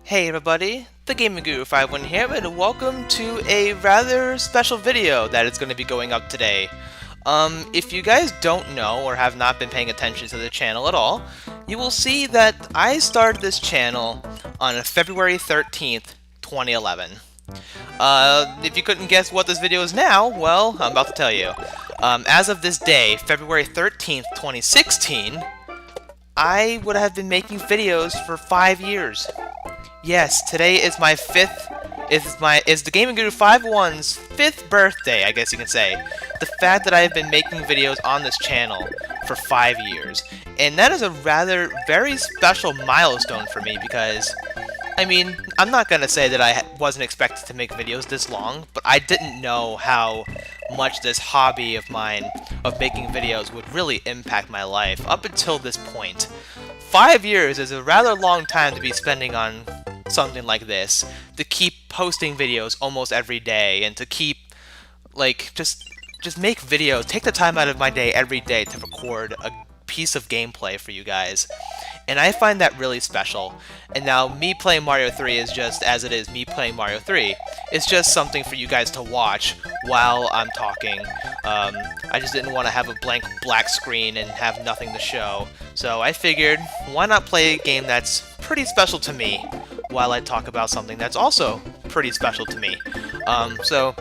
Hey everybody, TheGamingGuru51 here, and welcome to a rather special video that is going to be going up today. If you guys don't know or have not been paying attention to the channel at all, you will see that I started this channel on February 13th, 2011. If you couldn't guess what this video is now, well, I'm about to tell you. As of this day, February 13th, 2016, I would have been making videos for 5 years. Yes, today is my TheGamingGuru51's 5th birthday, I guess you can say. The fact that I have been making videos on this channel for 5 years. And that is a rather very special milestone for me because, I mean, I'm not gonna say that I wasn't expected to make videos this long, but I didn't know how much this hobby of mine of making videos would really impact my life up until this point. 5 years is a rather long time to be spending on something like this, to keep posting videos almost every day, and to keep, like, just make videos, take the time out of my day every day to record a piece of gameplay for you guys. And I find that really special. And now, me playing Mario 3 is just as it is me playing Mario 3. It's just something for you guys to watch while I'm talking. I just didn't want to have a blank black screen and have nothing to show. So I figured, why not play a game that's pretty special to me while I talk about something that's also pretty special to me. So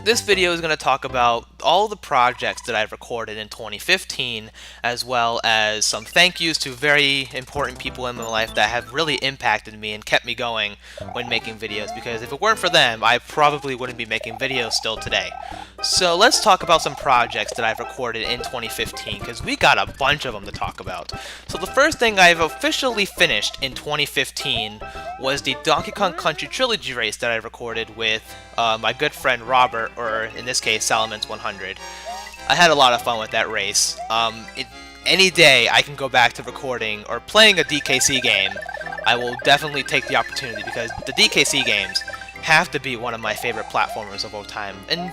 this video is going to talk about all the projects that I've recorded in 2015, as well as some thank yous to very important people in my life that have really impacted me and kept me going when making videos, because if it weren't for them, I probably wouldn't be making videos still today. So let's talk about some projects that I've recorded in 2015, because we got a bunch of them to talk about. So the first thing I've officially finished in 2015 was the Donkey Kong Country Trilogy race that I recorded with my good friend Robert, or in this case, Salamence 100. I had a lot of fun with that race. Any day I can go back to recording or playing a DKC game, I will definitely take the opportunity, because the DKC games have to be one of my favorite platformers of all time. And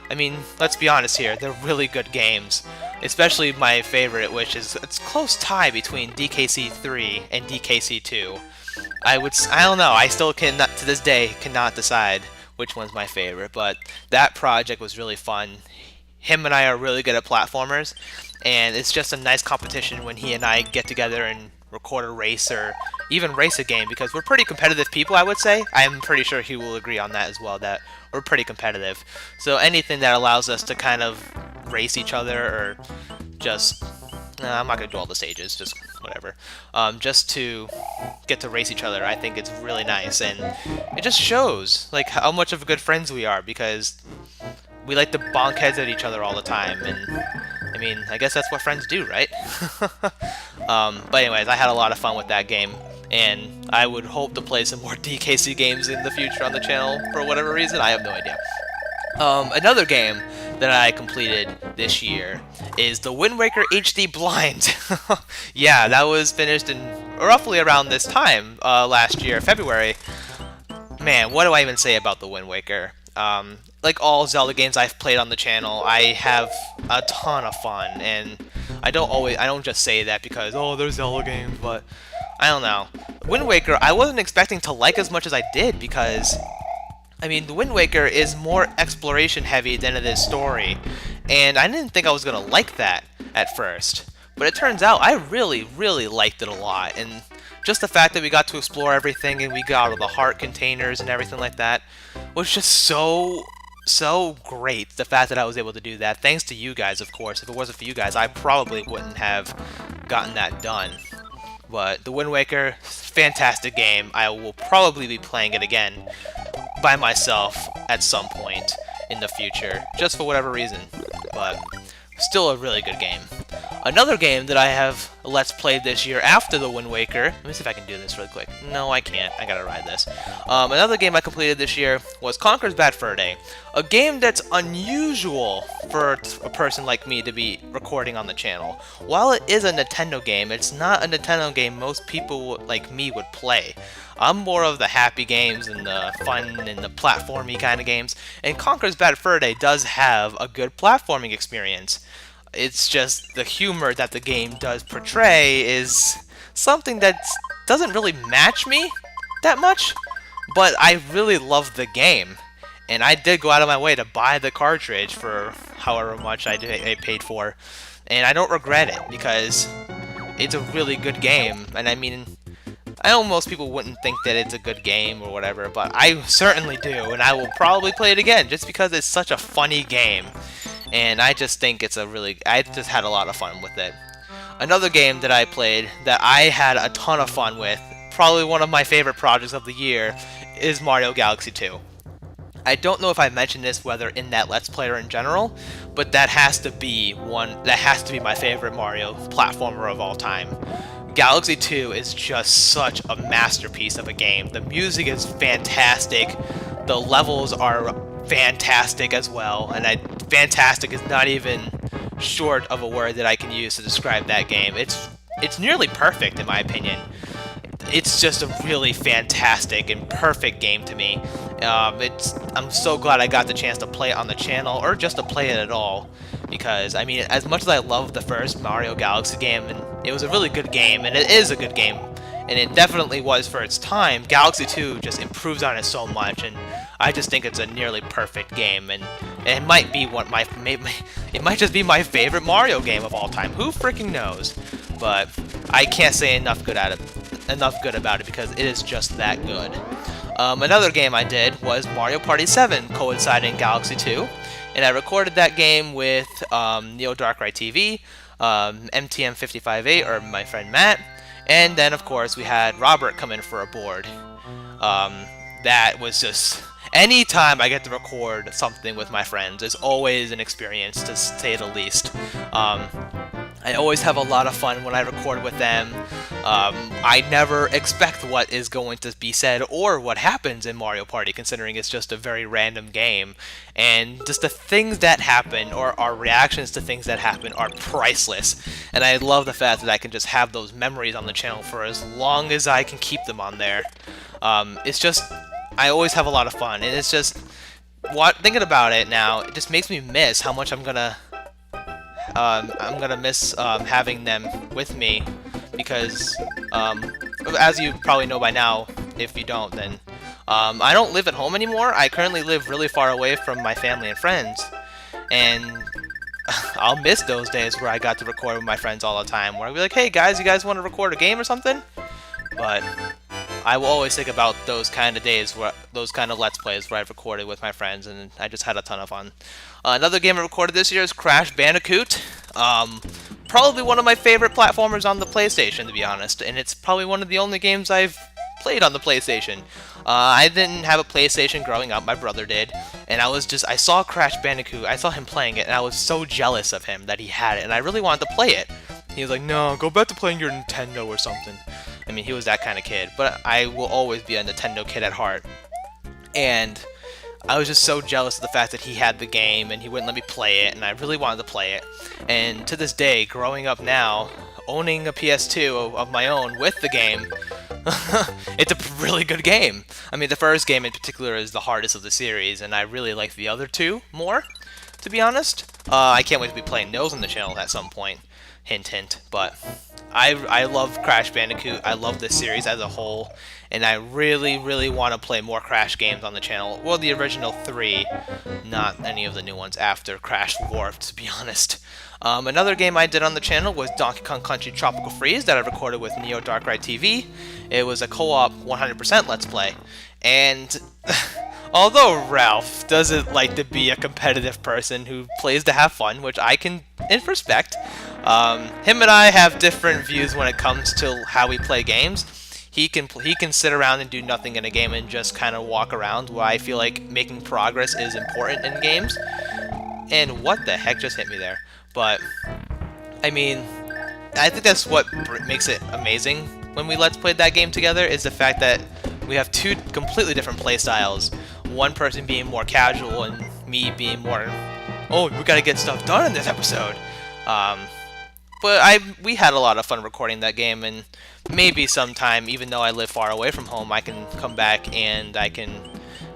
I mean, let's be honest here, they're really good games. Especially my favorite, which is it's close tie between DKC 3 and DKC 2. I don't know, I still cannot, to this day, cannot decide which one's my favorite, but that project was really fun. Him and I are really good at platformers, and it's just a nice competition when he and I get together and record a race or even race a game, because we're pretty competitive people, I would say. I'm pretty sure he will agree on that as well, that we're pretty competitive. So anything that allows us to kind of race each other, or just I'm not gonna do all the stages, just whatever. Just to get to race each other, I think it's really nice, and it just shows like how much of good friends we are, because we like to bonk heads at each other all the time, and I mean, I guess that's what friends do, right? But anyways, I had a lot of fun with that game, and I would hope to play some more DKC games in the future on the channel for whatever reason. I have no idea. Another game that I completed this year is the Wind Waker HD Blind. Yeah, that was finished in roughly around this time last year, February. Man, what do I even say about the Wind Waker? Like all Zelda games I've played on the channel, I have a ton of fun, and I don't just say that because, oh, they're Zelda games, but I don't know. Wind Waker, I wasn't expecting to like as much as I did, because I mean, the Wind Waker is more exploration heavy than it is story, and I didn't think I was gonna like that at first, but it turns out I really, really liked it a lot. And just the fact that we got to explore everything and we got all the heart containers and everything like that was just so great. The fact that I was able to do that, thanks to you guys, of course. If it wasn't for you guys, I probably wouldn't have gotten that done. But the Wind Waker, fantastic game. I will probably be playing it again by myself at some point in the future, just for whatever reason, but still a really good game. Another game that I have Let's Played this year after the Wind Waker, let me see if I can do this really quick. No, I can't. I gotta ride this. Another game I completed this year was Conker's Bad Fur Day, a game that's unusual for a person like me to be recording on the channel. While it is a Nintendo game, it's not a Nintendo game most people like me would play. I'm more of the happy games and the fun and the platformy kind of games, and Conker's Bad Fur Day does have a good platforming experience. It's just the humor that the game does portray is something that doesn't really match me, that much, but I really love the game. And I did go out of my way to buy the cartridge for however much I paid for. And I don't regret it, because it's a really good game. And I mean, I know most people wouldn't think that it's a good game or whatever, but I certainly do, and I will probably play it again just because it's such a funny game. And I just think I just had a lot of fun with it. Another game that I played that I had a ton of fun with, probably one of my favorite projects of the year, is Mario Galaxy 2. I don't know if I mentioned this whether in that Let's Play or in general, but that has to be my favorite Mario platformer of all time. Galaxy 2 is just such a masterpiece of a game. The music is fantastic, the levels are fantastic as well, and fantastic is not even short of a word that I can use to describe that game. It's nearly perfect in my opinion. It's just a really fantastic and perfect game to me. I'm so glad I got the chance to play it on the channel, or just to play it at all, because I mean, as much as I love the first Mario Galaxy game, and it was a really good game, and it is a good game, and it definitely was for its time, Galaxy 2 just improves on it so much, and I just think it's a nearly perfect game, and it might be it might just be my favorite Mario game of all time. Who freaking knows? But I can't say enough good about it because it is just that good. Another game I did was Mario Party 7 coinciding Galaxy 2, and I recorded that game with Neo Darkrai TV, MTM558, or my friend Matt, and then of course we had Robert come in for a board. That was just, anytime I get to record something with my friends, it's always an experience, to say the least. I always have a lot of fun when I record with them. I never expect what is going to be said or what happens in Mario Party, considering it's just a very random game. And just the things that happen, or our reactions to things that happen, are priceless. And I love the fact that I can just have those memories on the channel for as long as I can keep them on there. It's just, I always have a lot of fun. And it's just, thinking about it now, it just makes me miss how much I'm gonna miss having them with me, because as you probably know by now, if you don't, then I don't live at home anymore. I currently live really far away from my family and friends, and I'll miss those days where I got to record with my friends all the time, where I'd be like, hey guys, you guys want to record a game or something? But I will always think about those kind of days, those kind of Let's Plays where I've recorded with my friends, and I just had a ton of fun. Another game I recorded this year is Crash Bandicoot. Probably one of my favorite platformers on the PlayStation, to be honest, and it's probably one of the only games I've played on the PlayStation. I didn't have a PlayStation growing up, my brother did, and I saw Crash Bandicoot, I saw him playing it, and I was so jealous of him that he had it, and I really wanted to play it. He was like, no, go back to playing your Nintendo or something. I mean, he was that kind of kid, but I will always be a Nintendo kid at heart. And I was just so jealous of the fact that he had the game and he wouldn't let me play it, and I really wanted to play it. And to this day, growing up now, owning a PS2 of my own with the game, it's a really good game. I mean, the first game in particular is the hardest of the series, and I really like the other two more, to be honest. I can't wait to be playing those on the channel at some point. Hint, hint. But I love Crash Bandicoot. I love this series as a whole, and I really, really want to play more Crash games on the channel. Well, the original 3, not any of the new ones after Crash Warped, to be honest. Another game I did on the channel was Donkey Kong Country Tropical Freeze that I recorded with Neo Darkrai TV. It was a co-op 100% Let's Play, and although Ralph doesn't like to be a competitive person who plays to have fun, which I can respect, him and I have different views when it comes to how we play games. He can sit around and do nothing in a game and just kind of walk around, where I feel like making progress is important in games. And what the heck just hit me there? But I mean, I think that's what makes it amazing when we Let's Play that game together, is the fact that we have two completely different play styles. One person being more casual and me being more, oh, we gotta get stuff done in this episode. But we had a lot of fun recording that game, and maybe sometime, even though I live far away from home, I can come back and I can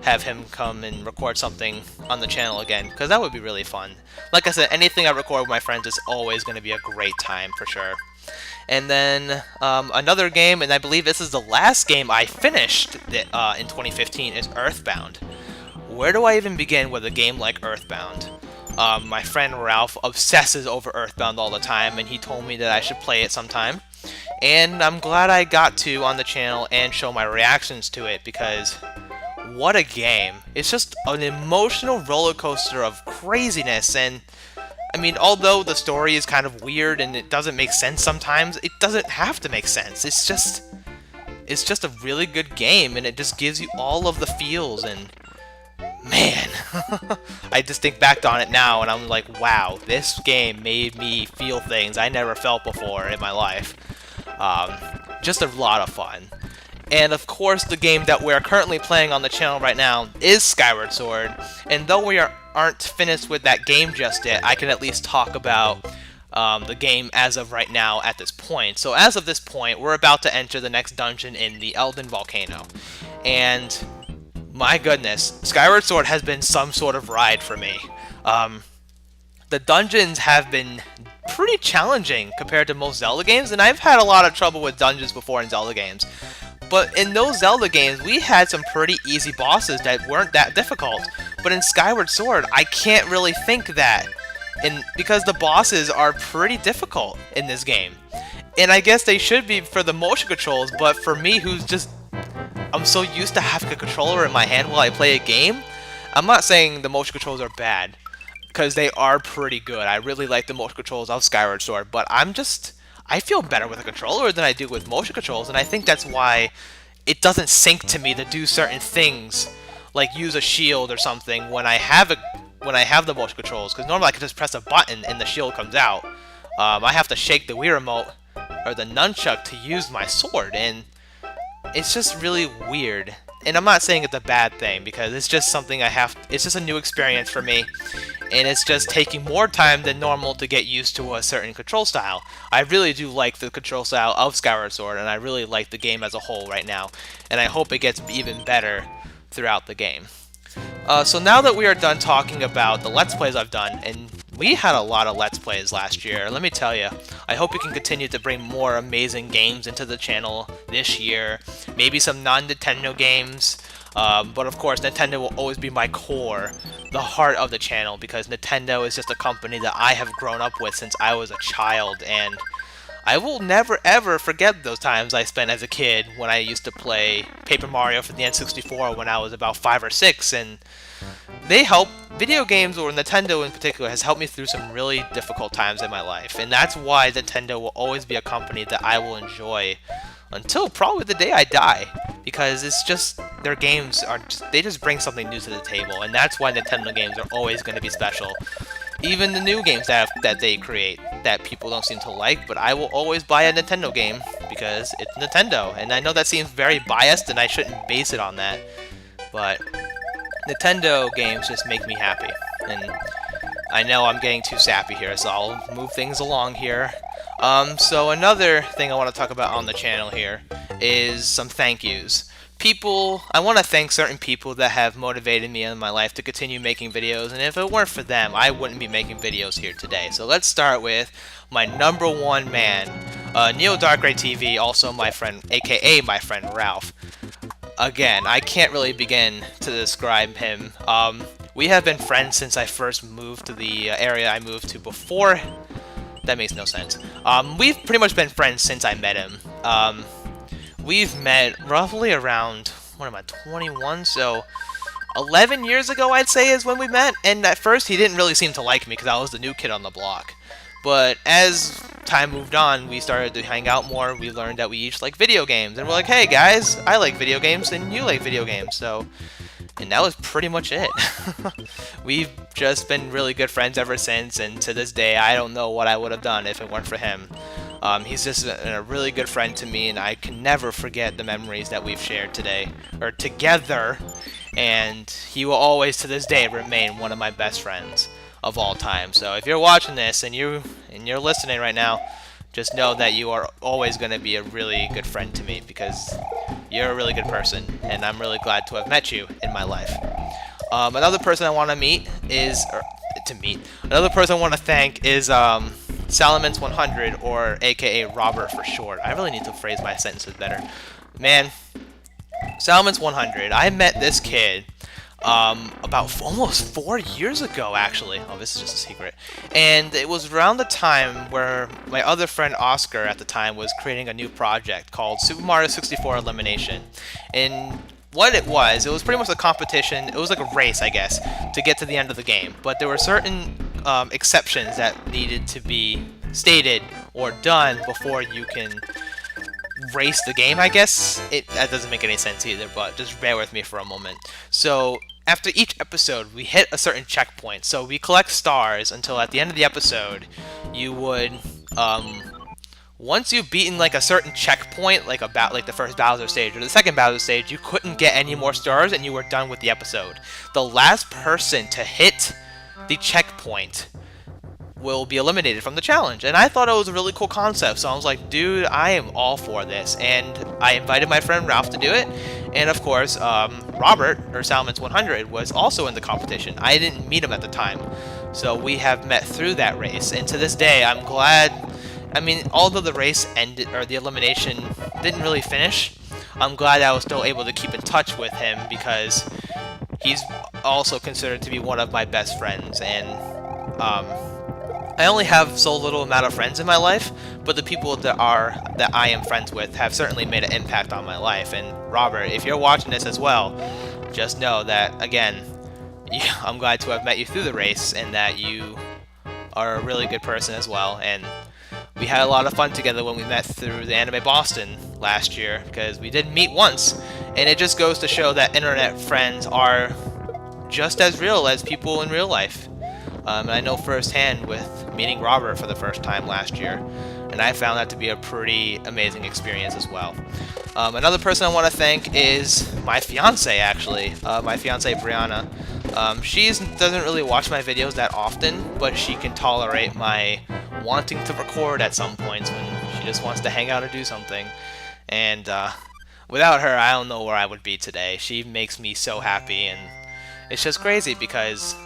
have him come and record something on the channel again, because that would be really fun. Like I said, anything I record with my friends is always going to be a great time, for sure. And then another game, and I believe this is the last game I finished in 2015, is Earthbound. Where do I even begin with a game like Earthbound? My friend Ralph obsesses over Earthbound all the time, and he told me that I should play it sometime. And I'm glad I got to on the channel and show my reactions to it, because what a game. It's just an emotional roller coaster of craziness. And I mean, although the story is kind of weird and it doesn't make sense sometimes, it doesn't have to make sense. It's just a really good game, and it just gives you all of the feels. And man, I just think back on it now and I'm like, wow, this game made me feel things I never felt before in my life. Just a lot of fun. And of course, the game that we're currently playing on the channel right now is Skyward Sword. And though we aren't finished with that game just yet, I can at least talk about the game as of right now at this point. So as of this point, we're about to enter the next dungeon in the Elden Volcano. And my goodness, Skyward Sword has been some sort of ride for me. The dungeons have been pretty challenging compared to most Zelda games, and I've had a lot of trouble with dungeons before in Zelda games. But in those Zelda games, we had some pretty easy bosses that weren't that difficult. But in Skyward Sword, I can't really think that, because the bosses are pretty difficult in this game. And I guess they should be for the motion controls, but for me, I'm so used to having a controller in my hand while I play a game. I'm not saying the motion controls are bad, because they are pretty good. I really like the motion controls of Skyward Sword, but I feel better with a controller than I do with motion controls, and I think that's why it doesn't sync to me to do certain things, like use a shield or something when I have the motion controls, because normally I can just press a button and the shield comes out. I have to shake the Wii remote or the nunchuck to use my sword, and it's just really weird. And I'm not saying it's a bad thing, because it's just something it's just a new experience for me, and it's just taking more time than normal to get used to a certain control style. I really do like the control style of Skyward Sword, and I really like the game as a whole right now, and I hope it gets even better throughout the game. So now that we are done talking about the Let's Plays I've done, and we had a lot of Let's Plays last year, let me tell you, I hope you can continue to bring more amazing games into the channel this year, maybe some non-Nintendo games, but of course Nintendo will always be my core, the heart of the channel, because Nintendo is just a company that I have grown up with since I was a child, and I will never ever forget those times I spent as a kid when I used to play Paper Mario for the N64 when I was about 5 or 6, and video games, or Nintendo in particular, has helped me through some really difficult times in my life, and that's why Nintendo will always be a company that I will enjoy until probably the day I die, because it's just, their games they just bring something new to the table, and that's why Nintendo games are always going to be special. Even the new games that they create that people don't seem to like, but I will always buy a Nintendo game because it's Nintendo. And I know that seems very biased and I shouldn't base it on that, but Nintendo games just make me happy. And I know I'm getting too sappy here, so I'll move things along here. So another thing I want to talk about on the channel here is some thank yous. I want to thank certain people that have motivated me in my life to continue making videos, and if it weren't for them, I wouldn't be making videos here today. So let's start with my #1 man, Neo Darkray TV, also my friend, aka my friend Ralph. Again, I can't really begin to describe him. We have been friends since I first moved to the area I moved to before. That makes no sense. We've pretty much been friends since I met him. We've met roughly around, what am I, 21? So 11 years ago, I'd say, is when we met. And at first, he didn't really seem to like me because I was the new kid on the block. But as time moved on, we started to hang out more. We learned that we each like video games. And we're like, hey, guys, I like video games and you like video games. And that was pretty much it. We've just been really good friends ever since. And to this day, I don't know what I would have done if it weren't for him. He's just a really good friend to me, and I can never forget the memories that we've shared together, and he will always, to this day, remain one of my best friends of all time. So if you're watching this and you're listening right now, just know that you are always going to be a really good friend to me, because you're a really good person, and I'm really glad to have met you in my life. Another person I want to thank is Salamence100, or aka Robert for short. I really need to phrase my sentences better. Man, Salamence100, I met this kid about almost 4 years ago, actually. Oh, this is just a secret. And it was around the time where my other friend Oscar at the time was creating a new project called Super Mario 64 Elimination. And what it was pretty much a competition. It was like a race, I guess, to get to the end of the game. But there were certain exceptions that needed to be stated or done before you can race the game, I guess. That doesn't make any sense either, but just bear with me for a moment. So after each episode, we hit a certain checkpoint. So we collect stars until at the end of the episode, you would, once you've beaten like a certain checkpoint, like the first Bowser stage or the second Bowser stage, you couldn't get any more stars and you were done with the episode. The last person to hit the checkpoint will be eliminated from the challenge. And I thought it was a really cool concept, so I was like, dude, I am all for this. And I invited my friend Ralph to do it, and of course Robert, or Salamence100, was also in the competition. I didn't meet him at the time, so we have met through that race, and to this day I'm glad. I mean, although the race ended, or the elimination didn't really finish, I'm glad I was still able to keep in touch with him, because he's also considered to be one of my best friends. And I only have so little amount of friends in my life, but the people that I am friends with have certainly made an impact on my life. And Robert, if you're watching this as well, just know that, again, I'm glad to have met you through the race, and that you are a really good person as well. And we had a lot of fun together when we met through the Anime Boston last year, because we did meet once, and it just goes to show that internet friends are just as real as people in real life. And I know firsthand with meeting Robert for the first time last year, and I found that to be a pretty amazing experience as well. Another person I want to thank is my fiance, actually. My fiance Brianna. She doesn't really watch my videos that often, but she can tolerate my wanting to record at some points when she just wants to hang out or do something. And without her, I don't know where I would be today. She makes me so happy, and it's just crazy because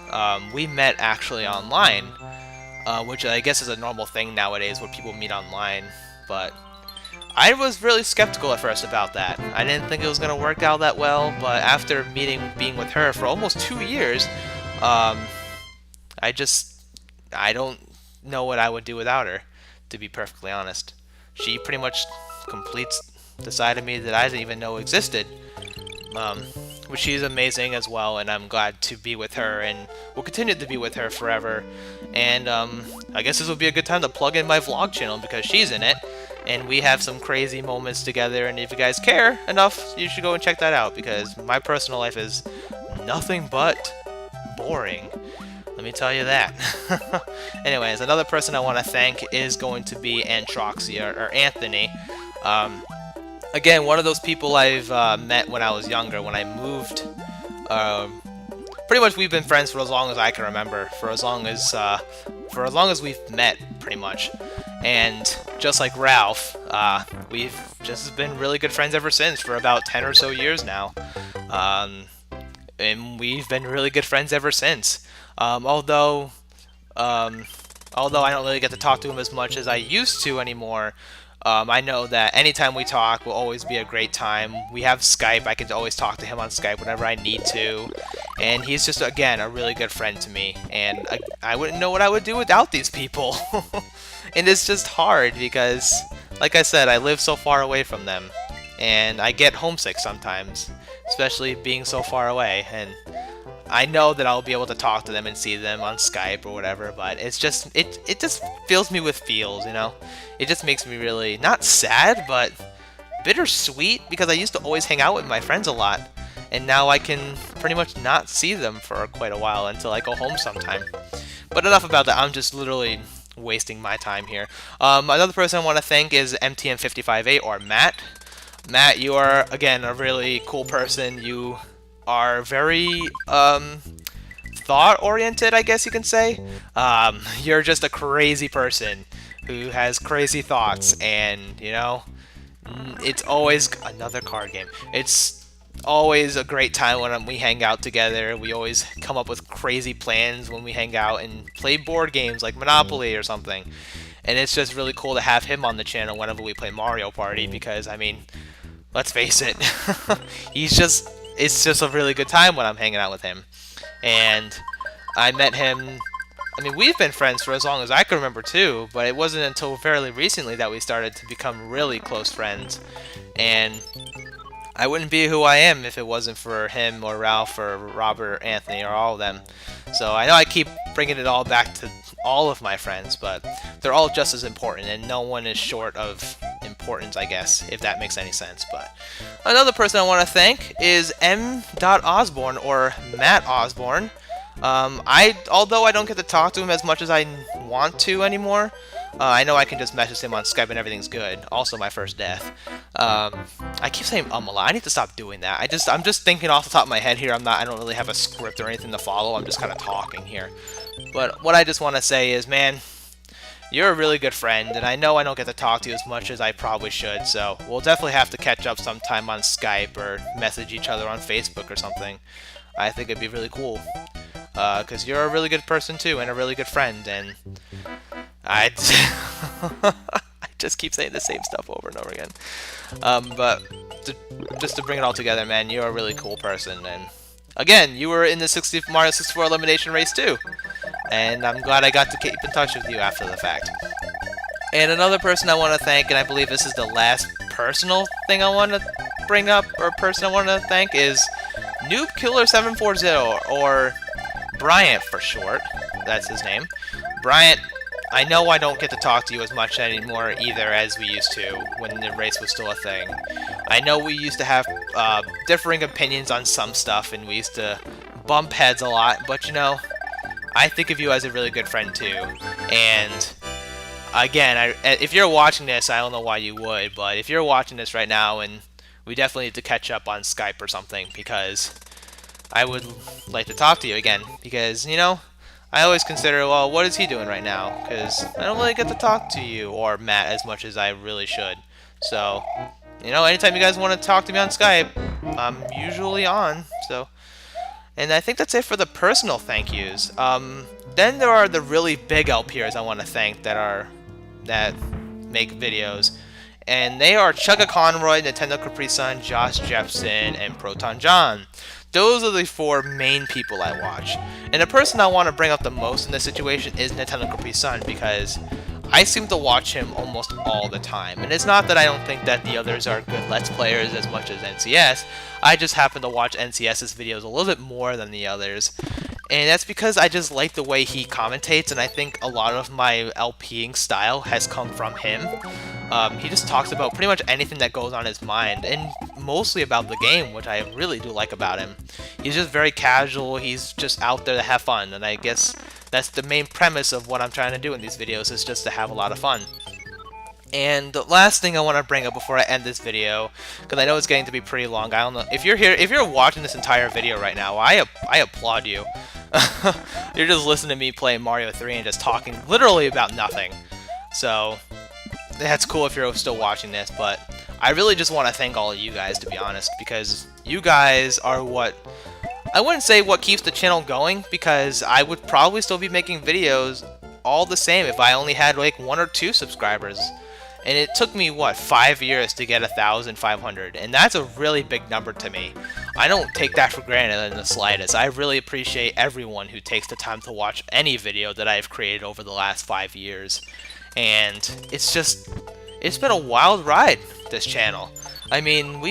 we met actually online, which I guess is a normal thing nowadays where people meet online, but I was really skeptical at first about that. I didn't think it was going to work out that well, but after being with her for almost 2 years, I don't know what I would do without her, to be perfectly honest. She pretty much completes the side of me that I didn't even know existed. But she's amazing as well, and I'm glad to be with her, and will continue to be with her forever. And I guess this would be a good time to plug in my vlog channel, because she's in it, and we have some crazy moments together. And if you guys care enough, you should go and check that out, because my personal life is nothing but boring. Let me tell you that. Anyways, another person I want to thank is going to be Antroxia, or Anthony. Again, one of those people I've met when I was younger, when I moved. Pretty much we've been friends for as long as I can remember, for as long as we've met, pretty much. And just like Ralph, we've just been really good friends ever since, for about 10 or so years now. And we've been really good friends ever since. Although I don't really get to talk to him as much as I used to anymore, I know that anytime we talk will always be a great time. We have Skype. I can always talk to him on Skype whenever I need to. And he's just, again, a really good friend to me. And I wouldn't know what I would do without these people. And it's just hard because, like I said, I live so far away from them. And I get homesick sometimes, especially being so far away. And I know that I'll be able to talk to them and see them on Skype or whatever, but it's just, it just fills me with feels, you know? It just makes me really, not sad, but bittersweet, because I used to always hang out with my friends a lot, and now I can pretty much not see them for quite a while until I go home sometime. But enough about that, I'm just literally wasting my time here. Another person I want to thank is MTM558, or Matt. Matt, you are, again, a really cool person. You are very thought-oriented, I guess you can say. You're just a crazy person who has crazy thoughts, and, you know, it's always another card game. It's always a great time when we hang out together. We always come up with crazy plans when we hang out and play board games like Monopoly or something. and it's just really cool to have him on the channel whenever we play Mario Party, because I mean, let's face it, it's just a really good time when I'm hanging out with him. And I met him, I mean, we've been friends for as long as I can remember too, but it wasn't until fairly recently that we started to become really close friends. And I wouldn't be who I am if it wasn't for him or Ralph or Robert or Anthony or all of them. So I know I keep bringing it all back to all of my friends, but they're all just as important, and no one is short of importance, I guess, if that makes any sense. But another person I want to thank is M. Osborne, or Matt Osborne. Although I don't get to talk to him as much as I want to anymore, I know I can just message him on Skype and everything's good. Also, my first death. I keep saying a lot. I need to stop doing that. I'm just thinking off the top of my head here. I don't really have a script or anything to follow. I'm just kind of talking here. But what I just want to say is, man, you're a really good friend, and I know I don't get to talk to you as much as I probably should. So we'll definitely have to catch up sometime on Skype or message each other on Facebook or something. I think it'd be really cool. Because you're a really good person too, and a really good friend, and I just keep saying the same stuff over and over again. But just to bring it all together, man, you're a really cool person, and again, you were in the Mario 64 elimination race too, and I'm glad I got to keep in touch with you after the fact. And another person I want to thank, and I believe this is the last personal thing I want to bring up, or person I want to thank, is NoobKiller740, or Bryant for short. That's his name. Bryant, I know I don't get to talk to you as much anymore either as we used to when the race was still a thing. I know we used to have differing opinions on some stuff, and we used to bump heads a lot, but you know, I think of you as a really good friend too. And again, if you're watching this, I don't know why you would, but if you're watching this right now, and we definitely need to catch up on Skype or something, because I would like to talk to you again, because, you know, I always consider, well, what is he doing right now? Because I don't really get to talk to you or Matt as much as I really should. So, you know, anytime you guys want to talk to me on Skype, I'm usually on. So, and I think that's it for the personal thank yous. Then there are the really big LPers I want to thank that make videos. And they are Chugga Conroy, Nintendo Capri Sun, Josh Jepson, and Proton John. Those are the four main people I watch. And the person I want to bring up the most in this situation is Nintendo Capri Sun, because I seem to watch him almost all the time. And it's not that I don't think that the others are good Let's Players as much as NCS. I just happen to watch NCS's videos a little bit more than the others. And that's because I just like the way he commentates, and I think a lot of my LPing style has come from him. He just talks about pretty much anything that goes on his mind, and mostly about the game, which I really do like about him. He's just very casual, he's just out there to have fun, and I guess that's the main premise of what I'm trying to do in these videos, is just to have a lot of fun. And the last thing I want to bring up before I end this video, because I know it's getting to be pretty long, I don't know, if you're watching this entire video right now, I applaud you. You're just listening to me play Mario 3 and just talking literally about nothing. So, that's cool if you're still watching this, but I really just want to thank all of you guys, to be honest, because you guys are what, I wouldn't say what keeps the channel going, because I would probably still be making videos all the same if I only had like 1 or 2 subscribers. And it took me, what, 5 years to get 1,500, and that's a really big number to me. I don't take that for granted in the slightest. I really appreciate everyone who takes the time to watch any video that I've created over the last 5 years. And it's been a wild ride, this channel. I mean,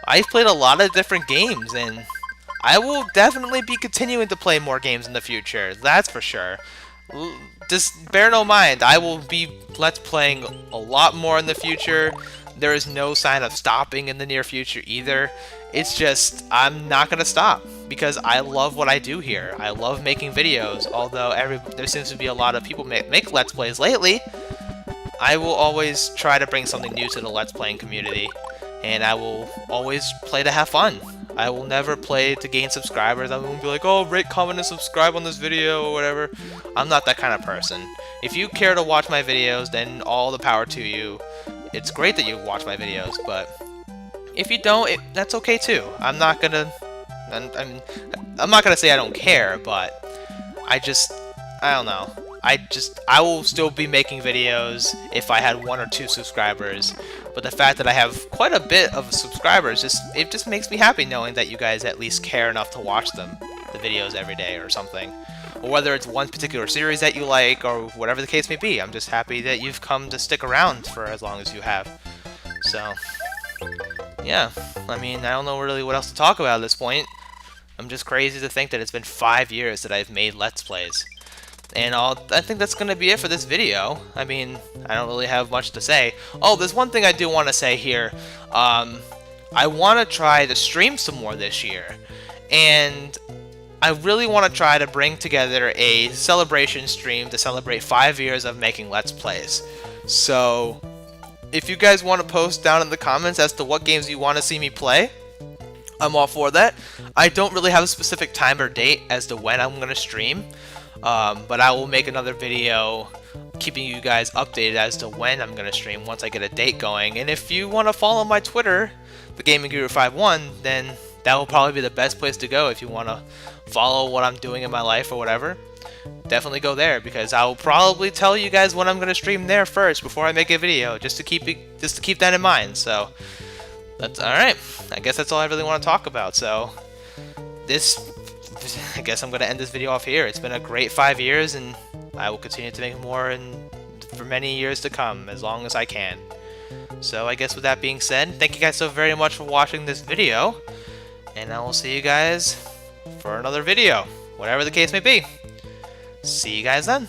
I've played a lot of different games, and I will definitely be continuing to play more games in the future, that's for sure. Just bear no mind, I will be Let's Playing a lot more in the future. There is no sign of stopping in the near future either. It's just, I'm not going to stop, because I love what I do here. I love making videos, although there seems to be a lot of people make Let's Plays lately. I will always try to bring something new to the Let's Playing community, and I will always play to have fun. I will never play to gain subscribers. I won't be like, oh, rate, comment, and subscribe on this video or whatever. I'm not that kind of person. If you care to watch my videos, then all the power to you. It's great that you watch my videos, but if you don't, that's okay too. I'm not gonna say I don't care, but I don't know. I will still be making videos if I had 1 or 2 subscribers. But the fact that I have quite a bit of subscribers, it just makes me happy knowing that you guys at least care enough to watch the videos every day or something. Or whether it's one particular series that you like or whatever the case may be, I'm just happy that you've come to stick around for as long as you have. So, yeah, I mean, I don't know really what else to talk about at this point. I'm just crazy to think that it's been 5 years that I've made Let's Plays. And I think that's going to be it for this video. I mean, I don't really have much to say. Oh, there's one thing I do want to say here. I want to try to stream some more this year. And I really want to try to bring together a celebration stream to celebrate 5 years of making Let's Plays. So, if you guys want to post down in the comments as to what games you want to see me play, I'm all for that. I don't really have a specific time or date as to when I'm going to stream, but I will make another video keeping you guys updated as to when I'm going to stream once I get a date going. And if you want to follow my Twitter, TheGamingGuru51's, then that will probably be the best place to go if you want to follow what I'm doing in my life or whatever. Definitely go there, because I will probably tell you guys when I'm going to stream there first before I make a video, just to keep that in mind. So that's all right. I guess that's all I really want to talk about. So I guess I'm going to end this video off here. It's been a great 5 years, and I will continue to make more for many years to come, as long as I can. So I guess with that being said, thank you guys so very much for watching this video, and I will see you guys for another video, whatever the case may be. See you guys then.